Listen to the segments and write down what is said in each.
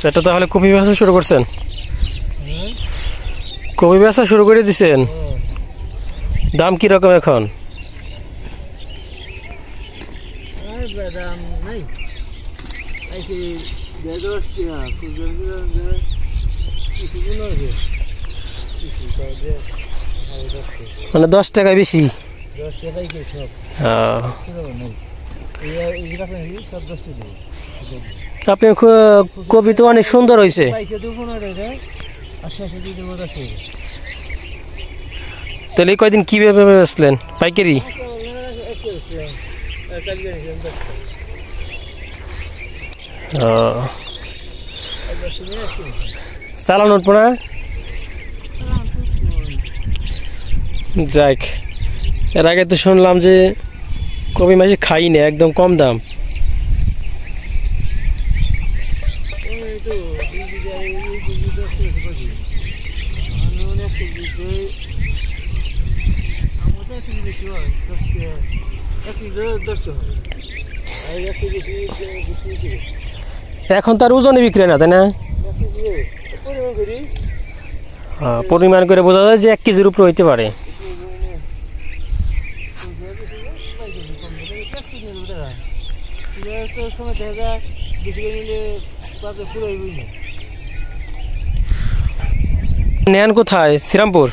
এটা তাহলে কপি বেচা শুরু করছেন? কপি বেচা শুরু করে দিছেন? দাম কি রকম এখন? দাম নাই, মানে 10 টাকা বেশি। 10 টাকাই সব। আপনি কপি তো অনেক সুন্দর হয়েছে। তাহলে কয়দিন কিভাবে বেচলেন? পাইকারি? চালান উঠবো না? যাক, এর আগে তো শুনলাম যে কপি মাসে খাই না, একদম কম দাম। এখন তার ওজনে বিক্রি না, তাই না? পরিমাণ করে বোঝা যায় যে 1 কেজির উপরে হইতে পারে। নেন কোথায়? শ্রীরামপুর?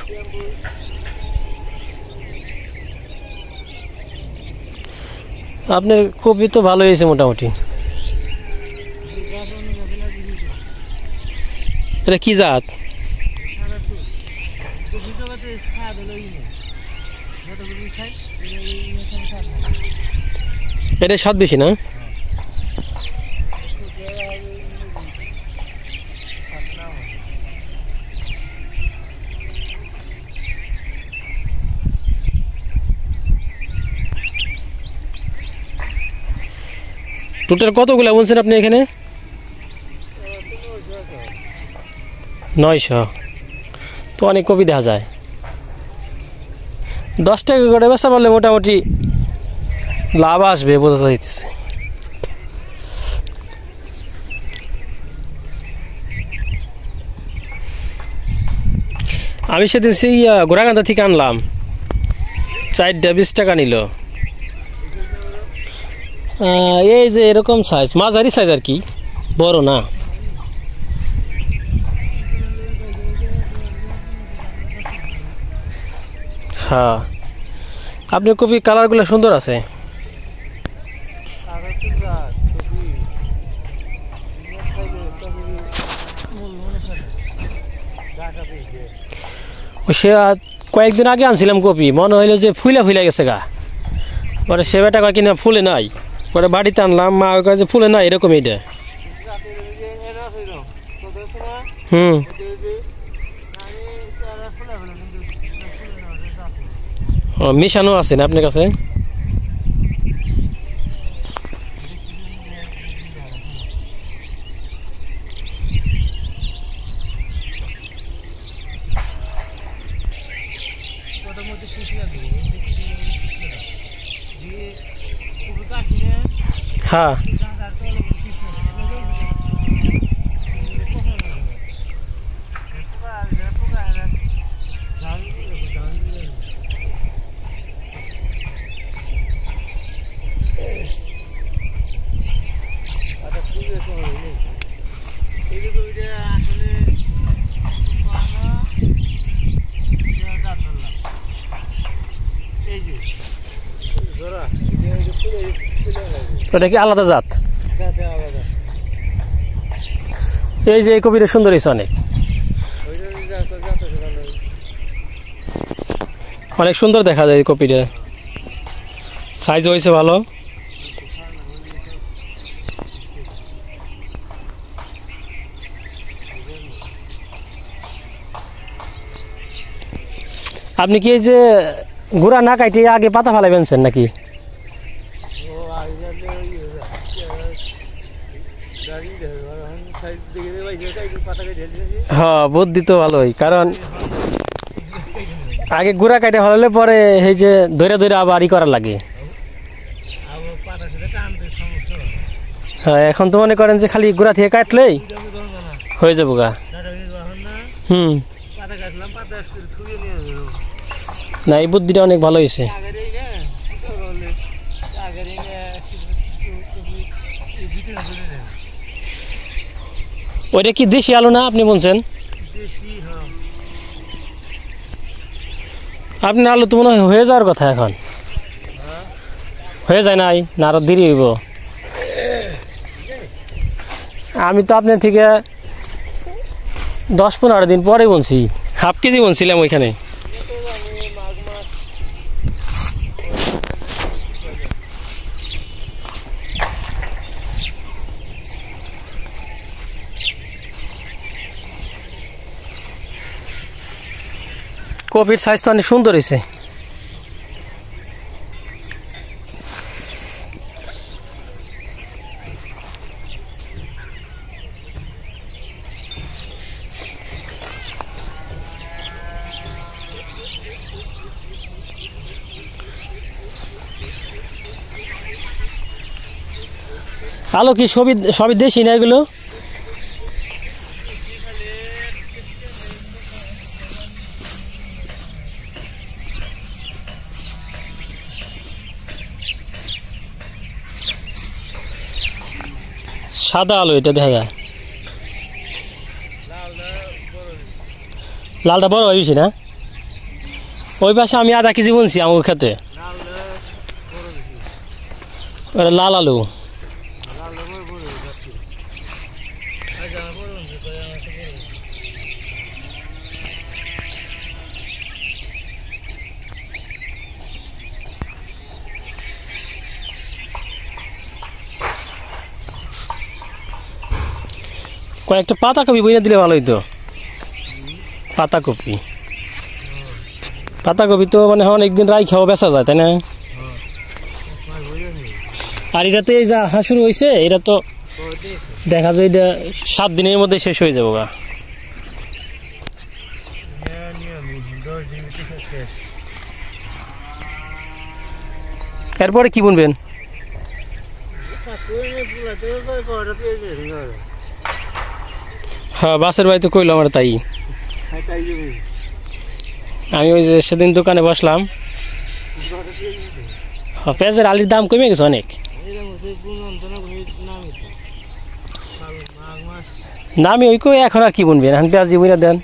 আপনার কপি তো ভালো হয়েছে মোটামুটি। এটা কি জাত? এটা স্বাদ বেশি না? টোটাল কতগুলা বলছেন আপনি এখানে? 900। তো অনেক কপি দেখা যায়। 10 টাকা করে বেচা পারলে মোটামুটি লাভ আসবে বোঝা যাইতেছে। আমি সেদিন সেই গোড়াকান্দা থেকে আনলাম, 4টা 20 টাকা নিল। এই যে এরকম সাইজ, মাঝারি সাইজ আর কি, বড় না। হ্যাঁ, আপনার কপি কালারগুলো সুন্দর আছে। সে কয়েকদিন আগে আনছিলাম কপি, মনে হইলো যে ফুলে গেছে গা। পরে সে বেটা কয় কিনা ফুলে নাই, পরে বাড়িতে আনলাম, মা কয় যে ফুলে নাই, এরকম এইটা। মিশানো আছে না আপনার কাছে? হ্যাঁ, ওটা কি আলাদা জাত? এই যে এই কপিটা সুন্দর হয়েছে, অনেক সুন্দর দেখা যায় এই কপিটা, সাইজ হয়েছে ভালো। আপনি কি এই যে গুড়া না কাটে আগে পাতা ফালাই বেনছেন নাকি? হ্যাঁ, বুদ্ধি তো ভালোই, কারণ আগে গুড়া কাটে ফেলালে পরে এই যে ধরে আবার ই করা লাগে। হ্যাঁ, এখন তো মনে করেন যে খালি গুড়া থেকে কাটলেই হয়ে যাবো গা। হুম, না এই বুদ্ধিটা অনেক ভালো হয়েছে। ওইটা কি দেশি আলু না আপনি বলছেন? আপনার আলু তো মনে হয় হয়ে যাওয়ার কথা এখন, হয়ে যায় নাই না আরো দেরি হইব? আমি তো আপনার থেকে 10-15 দিন পরে বলছি, হাফ কেজি বলছিলাম ওইখানে। কপির সাইজ তো অনেক সুন্দর হয়েছে। আলু কি সবই সবই দেশি না এগুলো? সাদা আলু এটা দেখা যায়, লালটা বড় হয়েছি না? ওই পাশে আমি আধা কেজি বলছি আমার খেতে, ওটা লাল আলু। কয়েকটা পাতাকপি বইনে দিলে ভালো হইতো। পাতাকপি, পাতাকপি তো মানে অনেকদিন রাই খাওয়া বেচা যায়, তাই না? আর এটা তো এই যা শুরু হয়েছে, এটা তো দেখা যায় এটা 7 দিনের মধ্যে শেষ হয়ে যাবো গা। এরপরে কি বুনবেন? হ্যাঁ, বাসের বাড়ি তো কইলো আমার তাই। আমি ওই যে সেদিন দোকানে বসলাম, পেঁয়াজের আলির দাম কমে গেছে অনেক। না আমি ওই কই এখন আর কি বুনবেন, এখন পেঁয়াজ বুনে দেন।